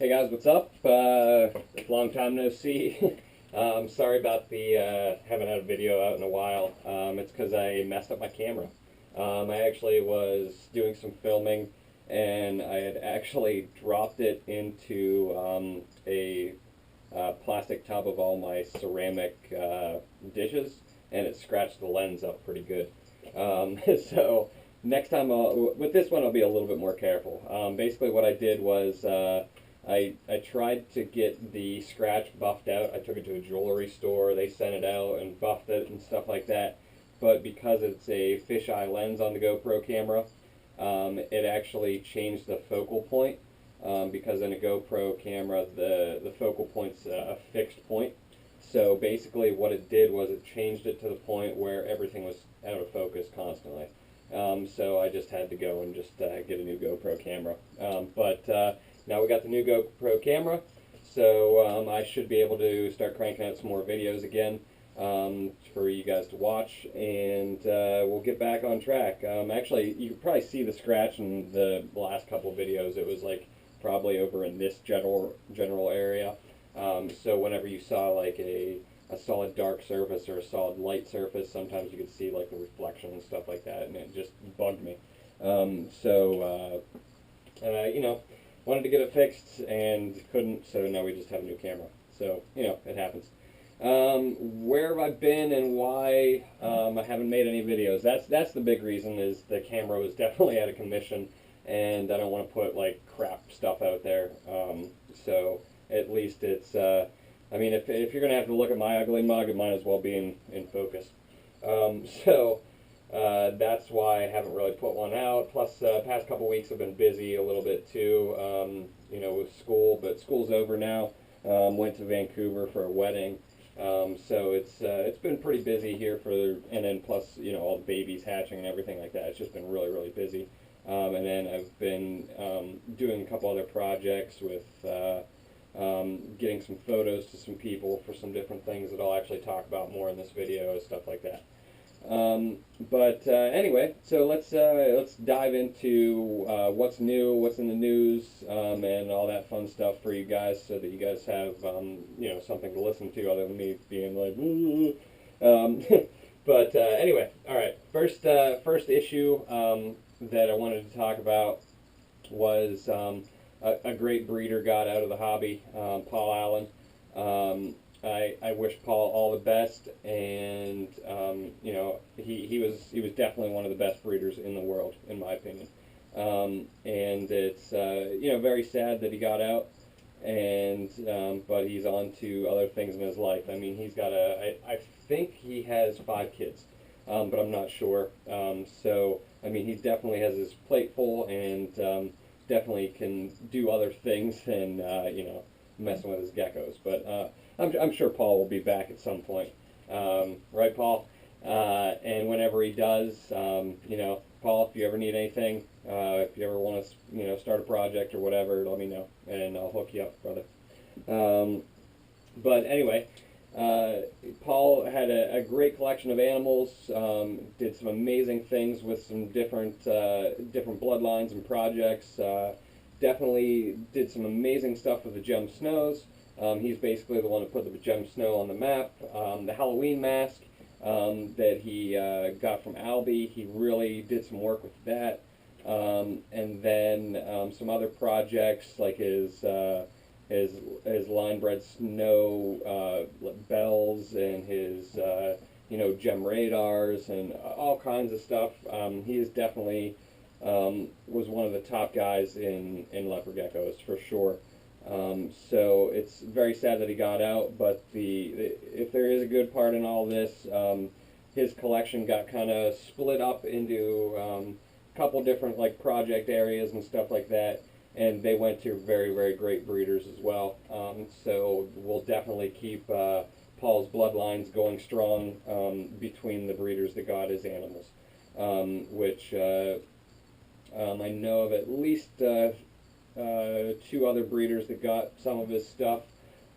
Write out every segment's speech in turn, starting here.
Hey guys, what's up? Long time no see. Sorry about the haven't had a video out in a while. It's because I messed up my camera. I actually was doing some filming and I had actually dropped it into a plastic tub of all my ceramic dishes, and it scratched the lens up pretty good. So next time, with this one, I'll be a little bit more careful. Basically, what I did was I tried to get the scratch buffed out. I took it to a jewelry store. They sent it out and buffed it and stuff like that. But because it's a fisheye lens on the GoPro camera, it actually changed the focal point. Because in a GoPro camera, the focal point's a fixed point. So basically what it did was it changed it to the point where everything was out of focus constantly. So I just had to go and just get a new GoPro camera. But now we got the new GoPro camera, so I should be able to start cranking out some more videos again for you guys to watch, and we'll get back on track. Actually, you can probably see the scratch in the last couple of videos. It was like probably over in this general area. So whenever you saw like a solid dark surface or a solid light surface, sometimes you could see like the reflection and stuff like that, and it just bugged me. You know, wanted to get it fixed and couldn't, so now we just have a new camera. So, you know, it happens. Where have I been and why I haven't made any videos? That's the big reason, is the camera was definitely out of commission, and I don't want to put like crap stuff out there. So at least it's, I mean, if you're going to have to look at my ugly mug, it might as well be in focus. That's why I haven't really put one out. Plus, past couple weeks have been busy a little bit too, you know, with school, but school's over now. Went to Vancouver for a wedding. So it's been pretty busy here and then plus, you know, all the babies hatching and everything like that. It's just been really, really busy. And then I've been doing a couple other projects with getting some photos to some people for some different things that I'll actually talk about more in this video, stuff like that. Anyway, so let's dive into what's new, what's in the news, and all that fun stuff for you guys, so that you guys have you know, something to listen to other than me being like, ooh. Anyway, all right. First issue that I wanted to talk about was a great breeder got out of the hobby, Paul Allen. I wish Paul all the best, and you know, he was definitely one of the best breeders in the world, in my opinion. And it's you know, very sad that he got out, and but he's on to other things in his life. I mean, he's got I think he has 5 kids, but I'm not sure. So I mean, he definitely has his plate full, and definitely can do other things than you know, messing with his geckos. But I'm sure Paul will be back at some point, right, Paul? And whenever he does, you know, Paul, if you ever need anything, if you ever want to, you know, start a project or whatever, let me know, and I'll hook you up, brother. But anyway, Paul had a great collection of animals, did some amazing things with some different bloodlines and projects. Definitely did some amazing stuff with the gem snows. He's basically the one who put the gem snow on the map. The Halloween mask that he got from Albie, he really did some work with that. And then some other projects like his line-bred snow bells and his you know, gem radars and all kinds of stuff. He is definitely was one of the top guys in leopard geckos for sure. So it's very sad that he got out, but if there is a good part in all this, his collection got kind of split up into a couple different like project areas and stuff like that, and they went to very, very great breeders as well. So we'll definitely keep Paul's bloodlines going strong between the breeders that got his animals, which I know of at least 2 other breeders that got some of his stuff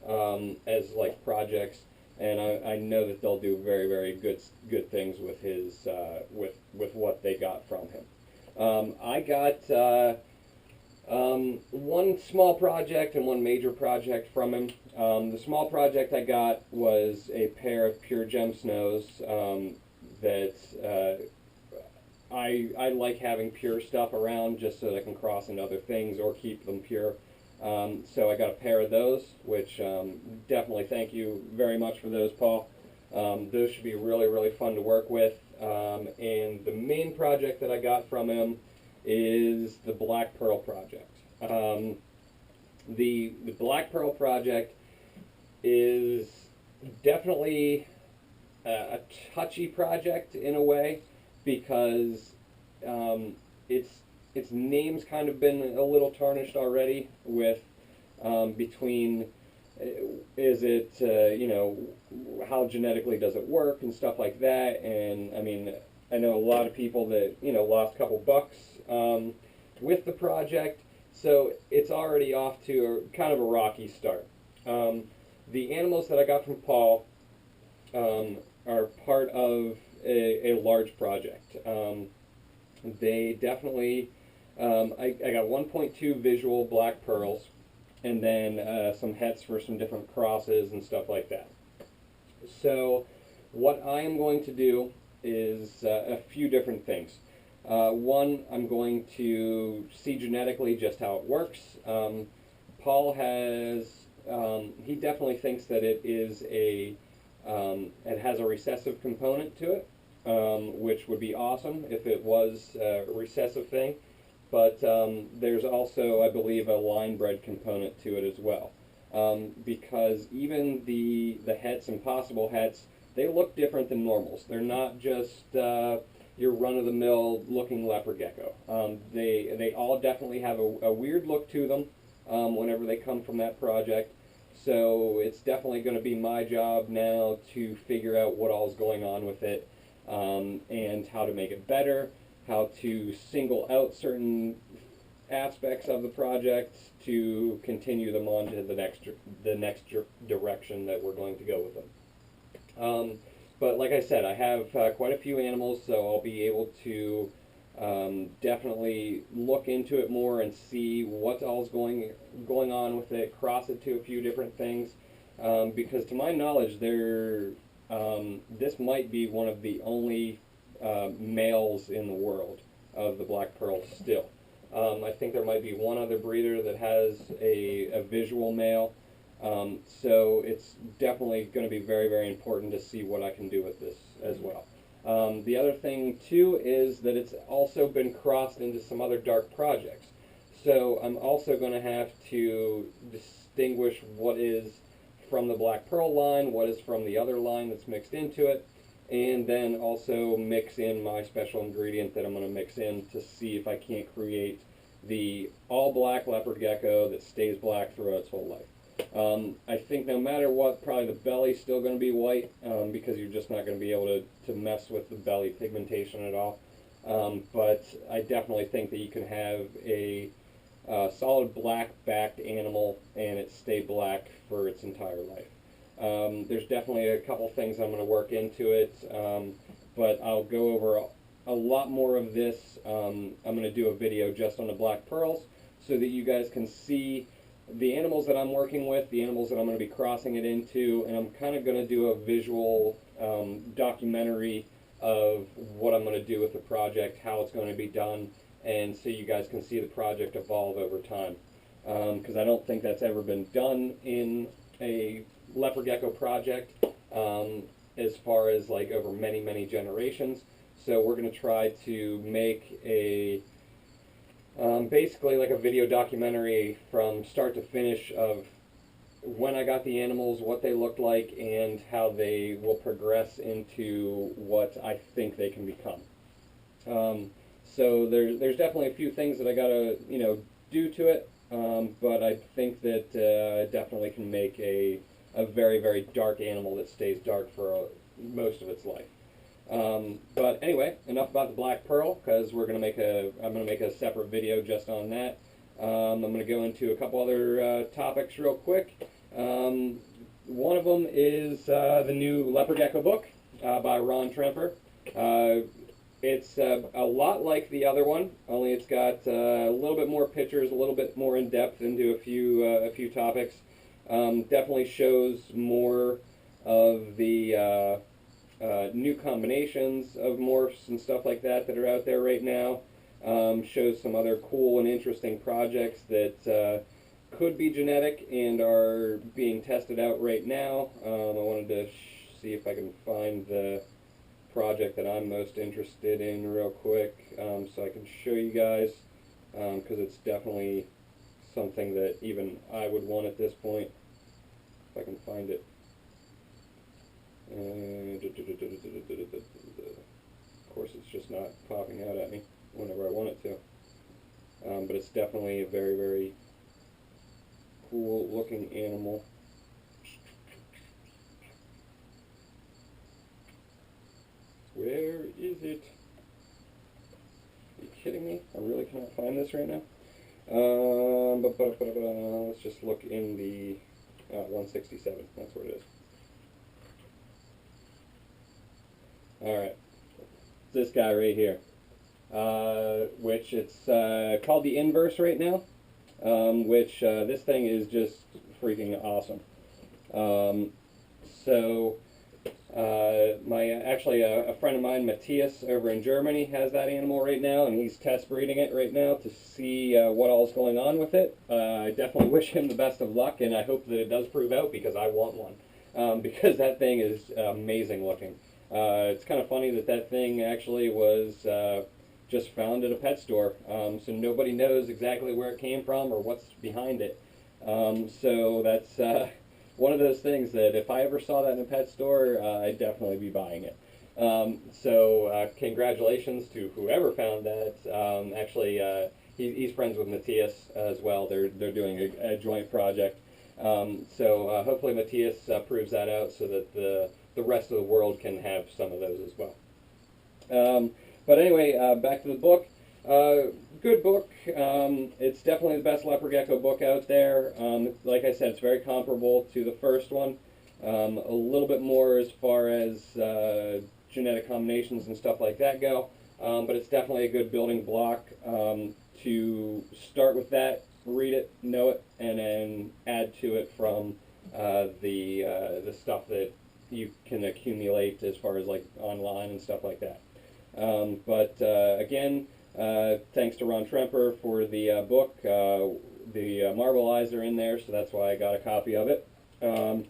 as like projects, and I know that they'll do very, very good things with his with what they got from him. I got One small project and one major project from him. The small project I got was a pair of pure gem snows that I like having pure stuff around just so that I can cross into other things or keep them pure. So I got a pair of those, which definitely thank you very much for those, Paul. Those should be really, really fun to work with. And the main project that I got from him is the Black Pearl project. The Black Pearl project is definitely a touchy project in a way because its name's kind of been a little tarnished already with between is it you know, how genetically does it work and stuff like that. And I mean, I know a lot of people that, you know, lost a couple bucks with the project, so it's already off to a kind of a rocky start. The animals that I got from Paul are part of a large project. They definitely, I got 1.2 visual black pearls, and then some hets for some different crosses and stuff like that. So what I am going to do is a few different things. One, I'm going to see genetically just how it works. Paul has, he definitely thinks that it is it has a recessive component to it, which would be awesome if it was a recessive thing. But there's also, I believe, a line bred component to it as well. Because even the hets and possible hets, they look different than normals. They're not just your run-of-the-mill looking leopard gecko. They all definitely have a weird look to them whenever they come from that project. So it's definitely going to be my job now to figure out what all is going on with it and how to make it better, how to single out certain aspects of the project to continue them on to the next direction that we're going to go with them. But like I said, I have quite a few animals, so I'll be able to definitely look into it more and see what all's going on with it, cross it to a few different things, because to my knowledge, this might be one of the only males in the world of the black pearl still. I think there might be one other breeder that has a visual male, so it's definitely going to be very, very important to see what I can do with this as well. The other thing too is that it's also been crossed into some other dark projects, so I'm also going to have to distinguish what is from the black pearl line, what is from the other line that's mixed into it, and then also mix in my special ingredient that I'm going to mix in to see if I can't create the all black leopard gecko that stays black throughout its whole life. I think no matter what, probably the belly's still going to be white because you're just not going to be able to mess with the belly pigmentation at all. But I definitely think that you can have a solid black backed animal and it stay black for its entire life. There's definitely a couple things I'm going to work into it, but I'll go over a lot more of this. I'm going to do a video just on the black pearls so that you guys can see the animals that I'm working with, the animals that I'm going to be crossing it into, and I'm kind of going to do a visual documentary of what I'm going to do with the project, how it's going to be done, and so you guys can see the project evolve over time. Because I don't think that's ever been done in a leopard gecko project as far as like over many, many generations. So we're going to try to make a basically like a video documentary from start to finish of when I got the animals, what they looked like, and how they will progress into what I think they can become. So there's definitely a few things that I got to do to it, but I think that I definitely can make a very, very dark animal that stays dark for most of its life. But anyway, enough about the black pearl, because I'm going to make a separate video just on that. I'm going to go into a couple other topics real quick. One of them is the new leopard gecko book by Ron Tremper. It's a lot like the other one, only it's got a little bit more pictures, a little bit more in depth into a few topics. Definitely shows more of the new combinations of morphs and stuff like that that are out there right now. Shows some other cool and interesting projects that could be genetic and are being tested out right now. I wanted to see if I can find the project that I'm most interested in real quick, so I can show you guys, because it's definitely something that even I would want at this point, if I can find it. Of course, it's just not popping out at me whenever I want it to, but it's definitely a very, very cool looking animal. Where is it? Are you kidding me? I really cannot find this right now. Let's just look in the 167. That's where it is. Alright. This guy right here. Which it's called the Inverse right now. Which this thing is just freaking awesome. Actually a friend of mine, Matthias, over in Germany, has that animal right now, and he's test breeding it right now to see what all's going on with it. I definitely wish him the best of luck, and I hope that it does prove out, because I want one. Because that thing is amazing looking. It's kind of funny that thing actually was just found at a pet store, so nobody knows exactly where it came from or what's behind it. So that's one of those things that if I ever saw that in a pet store, I'd definitely be buying it. Congratulations to whoever found that. Actually, he's friends with Matthias as well. They're doing a joint project. Hopefully Matthias proves that out so that the rest of the world can have some of those as well. But anyway, back to the book. Good book. It's definitely the best leopard gecko book out there. Like I said, it's very comparable to the first one. A little bit more as far as genetic combinations and stuff like that go. But it's definitely a good building block to start with that, read it, know it, and then add to it from the stuff that you can accumulate as far as like online and stuff like that. Again, thanks to Ron Tremper for the book. The marble eyes are in there, so that's why I got a copy of it. You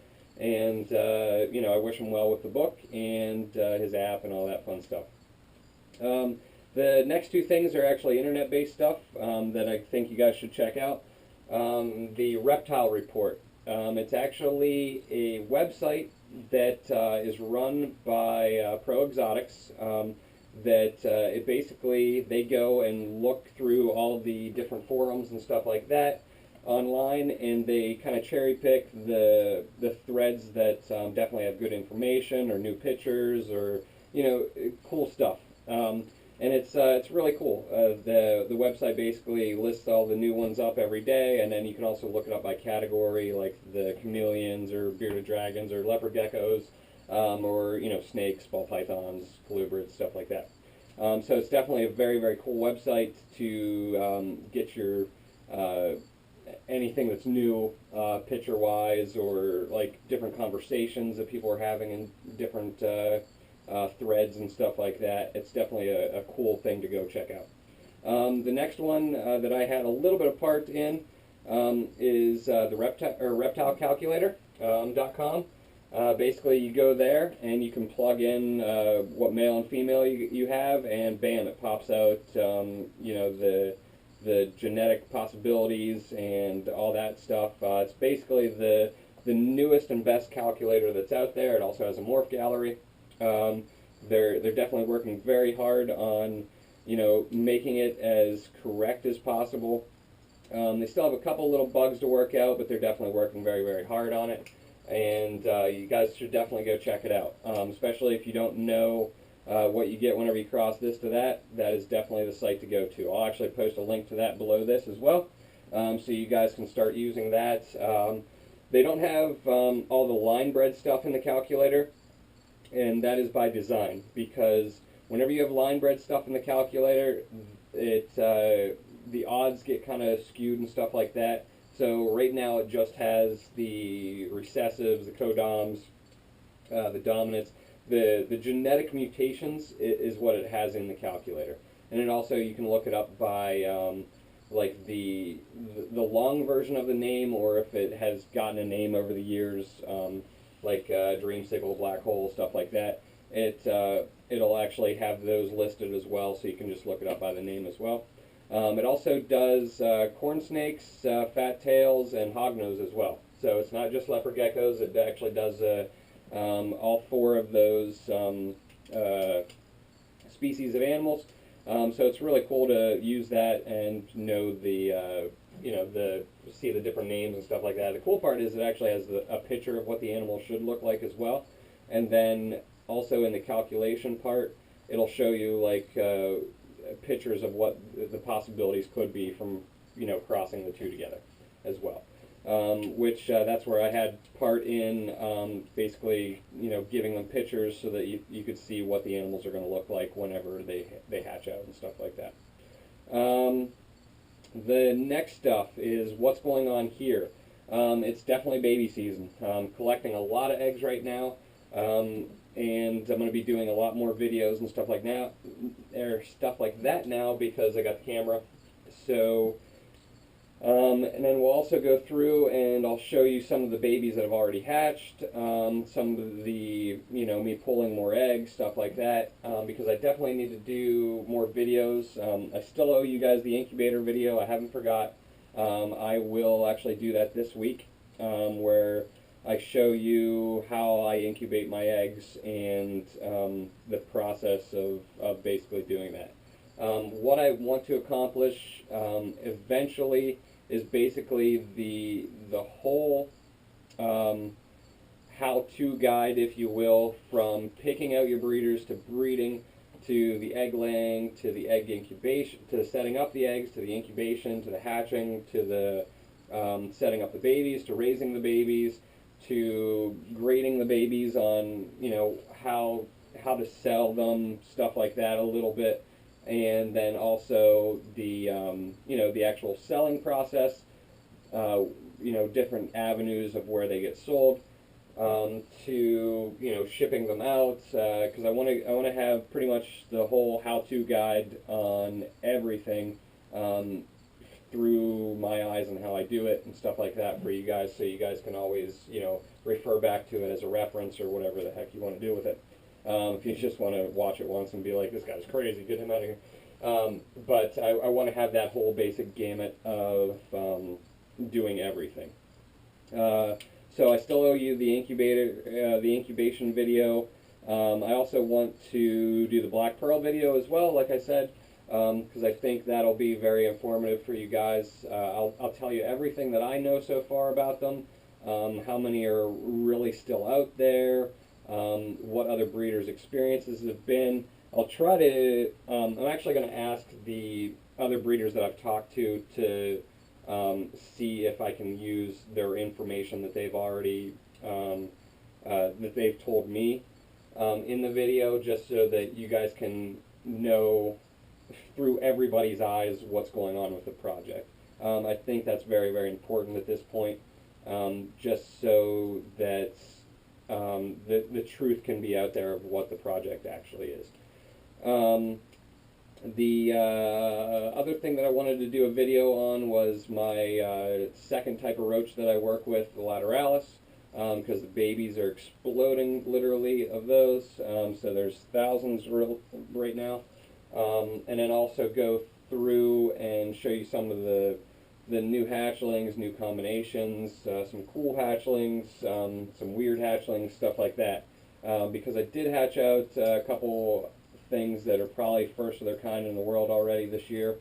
know, I wish him well with the book and his app and all that fun stuff. The next two things are actually internet-based stuff that I think you guys should check out. The Reptile Report. It's actually a website that is run by Pro Exotics. It basically, they go and look through all the different forums and stuff like that online, and they kind of cherry pick the threads that definitely have good information or new pictures or, you know, cool stuff. And it's really cool. The website basically lists all the new ones up every day, and then you can also look it up by category, like the chameleons or bearded dragons or leopard geckos. Or, you know, snakes, ball pythons, colubrids, stuff like that. So it's definitely a very, very cool website to get your anything that's new, picture-wise, or like different conversations that people are having in different threads and stuff like that. It's definitely a cool thing to go check out. The next one that I had a little bit of part in is the reptilecalculator.com. Basically, you go there and you can plug in what male and female you have, and bam, it pops out you know, the genetic possibilities and all that stuff. It's basically the newest and best calculator that's out there. It also has a morph gallery. They're definitely working very hard on, you know, making it as correct as possible. They still have a couple little bugs to work out, but they're definitely working very, very hard on it. And you guys should definitely go check it out, especially if you don't know what you get whenever you cross this to that. That is definitely the site to go to. I'll actually post a link to that below this as well, so you guys can start using that. They don't have all the line bred stuff in the calculator, and that is by design, because whenever you have line bred stuff in the calculator, the odds get kind of skewed and stuff like that. So right now it just has the recessives, the codoms, the dominants. The genetic mutations is what it has in the calculator. And it also, you can look it up by like the long version of the name, or if it has gotten a name over the years, like dreamsicle, black hole, stuff like that. It'll actually have those listed as well, so you can just look it up by the name as well. It also does corn snakes, fat tails, and hognose as well. So it's not just leopard geckos. It actually does all 4 of those species of animals. So it's really cool to use that and know see the different names and stuff like that. The cool part is it actually has a picture of what the animal should look like as well. And then also in the calculation part, it'll show you like pictures of what the possibilities could be from crossing the 2 together as well. Which that's where I had part in basically giving them pictures so that you could see what the animals are going to look like whenever they hatch out and stuff like that. The next stuff is what's going on here. It's definitely baby season. I'm collecting a lot of eggs right now, and I'm going to be doing a lot more videos and stuff like that now because I got the camera. So, and then we'll also go through and I'll show you some of the babies that have already hatched, some of the, me pulling more eggs, stuff like that, because I definitely need to do more videos. I still owe you guys the incubator video. I haven't forgot. I will actually do that this week, where I show you how I incubate my eggs and the process of basically doing that. What I want to accomplish eventually is basically the whole how-to guide, if you will, from picking out your breeders to breeding, to the egg laying, to the egg incubation, to setting up the eggs, to the incubation, to the hatching, to the setting up the babies, to raising the babies, to grading the babies on how to sell them, stuff like that a little bit. And then also the the actual selling process, different avenues of where they get sold, to shipping them out, because I want to have pretty much the whole how-to guide on everything through my eyes and how I do it and stuff like that for you guys, so you guys can always refer back to it as a reference or whatever the heck you want to do with it. If you just want to watch it once and be like, this guy's crazy, get him out of here. But I want to have that whole basic gamut of doing everything. So I still owe you the incubation video. I also want to do the Black Pearl video as well, like I said, because I think that'll be very informative for you guys. I'll tell you everything that I know so far about them, how many are really still out there, what other breeders' experiences have been. I'll try to, I'm actually going to ask the other breeders that I've talked to see if I can use their information that they've already, that they've told me in the video, just so that you guys can know through everybody's eyes what's going on with the project. I think that's very, very important at this point, just so that the truth can be out there of what the project actually is. The other thing that I wanted to do a video on was my second type of roach that I work with, the lateralis, because the babies are exploding, literally, of those. So there's thousands right now. And then also go through and show you some of the new hatchlings, new combinations, some cool hatchlings, some weird hatchlings, stuff like that. Because I did hatch out a couple things that are probably first of their kind in the world already this year,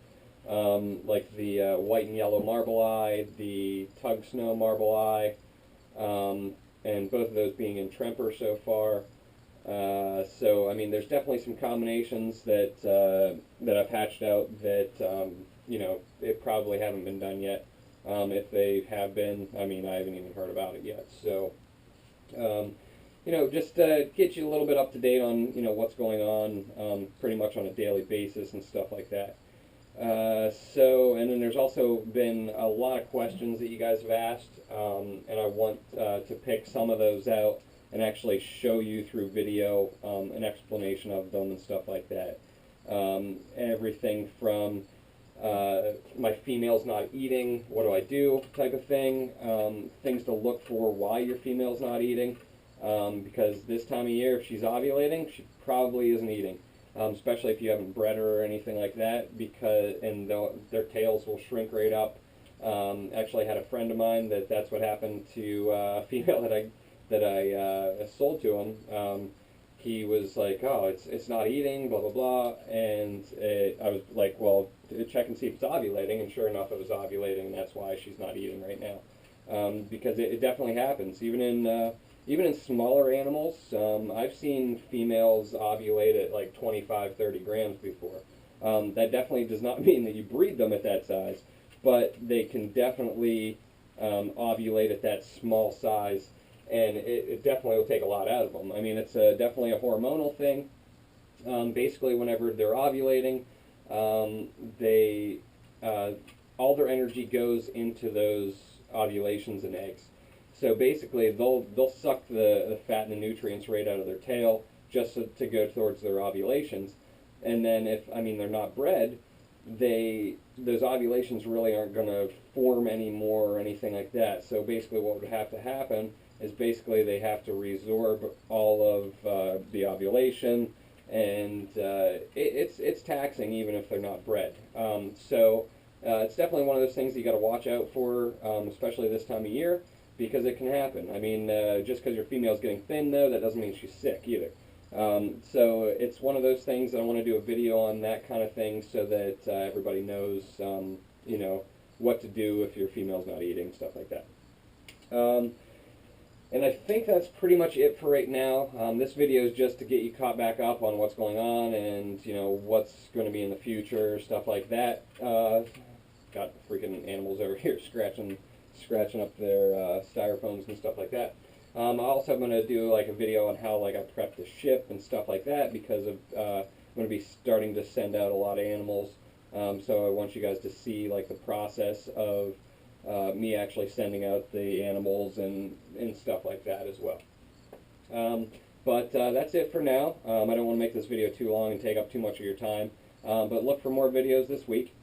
like the white and yellow marble eye, the tug snow marble eye, and both of those being in Tremper so far. So I mean, there's definitely some combinations that that I've hatched out that it probably haven't been done yet. If they have been, I mean, I haven't even heard about it yet. So just get you a little bit up to date on, what's going on pretty much on a daily basis and stuff like that. And then there's also been a lot of questions that you guys have asked, and I want to pick some of those out and actually show you through video an explanation of them and stuff like that. Everything from my female's not eating, what do I do type of thing, things to look for why your female's not eating, because this time of year, if she's ovulating, she probably isn't eating. Especially if you haven't bred her or anything like that, and their tails will shrink right up. Actually, I had a friend of mine that's what happened to a female that I sold to him. He was like, "Oh, it's not eating, blah blah blah," and I was like, "Well, check and see if it's ovulating," and sure enough, it was ovulating, and that's why she's not eating right now. Because it definitely happens, even in smaller animals. I've seen females ovulate at like 25, 30 grams before. That definitely does not mean that you breed them at that size, but they can definitely ovulate at that small size, and it definitely will take a lot out of them. I mean, it's definitely a hormonal thing. Basically, whenever they're ovulating, all their energy goes into those ovulations and eggs. So basically, they'll suck the fat and the nutrients right out of their tail just to go towards their ovulations. And then if they're not bred, those ovulations really aren't going to form anymore or anything like that. So basically, what would have to happen is basically they have to resorb all of the ovulation, and it's taxing even if they're not bred. It's definitely one of those things you got to watch out for, especially this time of year, because it can happen. I mean, just because your female's getting thin, though, that doesn't mean she's sick either. So it's one of those things that I want to do a video on that kind of thing so that everybody knows, what to do if your female's not eating, stuff like that. And I think that's pretty much it for right now. This video is just to get you caught back up on what's going on and, what's going to be in the future, stuff like that. Got freaking animals over here scratching up their styrofoams and stuff like that. I'm also going to do like a video on how I prep the ship and stuff like that, because of I'm going to be starting to send out a lot of animals. So I want you guys to see the process of me actually sending out the animals and stuff like that as well. But that's it for now. I don't want to make this video too long and take up too much of your time. But look for more videos this week,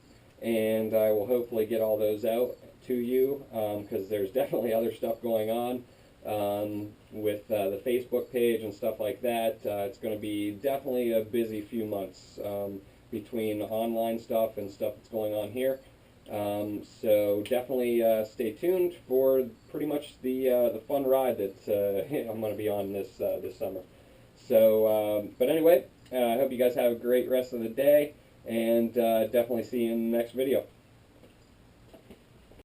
and I will hopefully get all those out to you, because there's definitely other stuff going on with the Facebook page and stuff like that. It's going to be definitely a busy few months between online stuff and stuff that's going on here. So definitely stay tuned for pretty much the fun ride that I'm going to be on this summer. So, but anyway, I hope you guys have a great rest of the day, and definitely see you in the next video.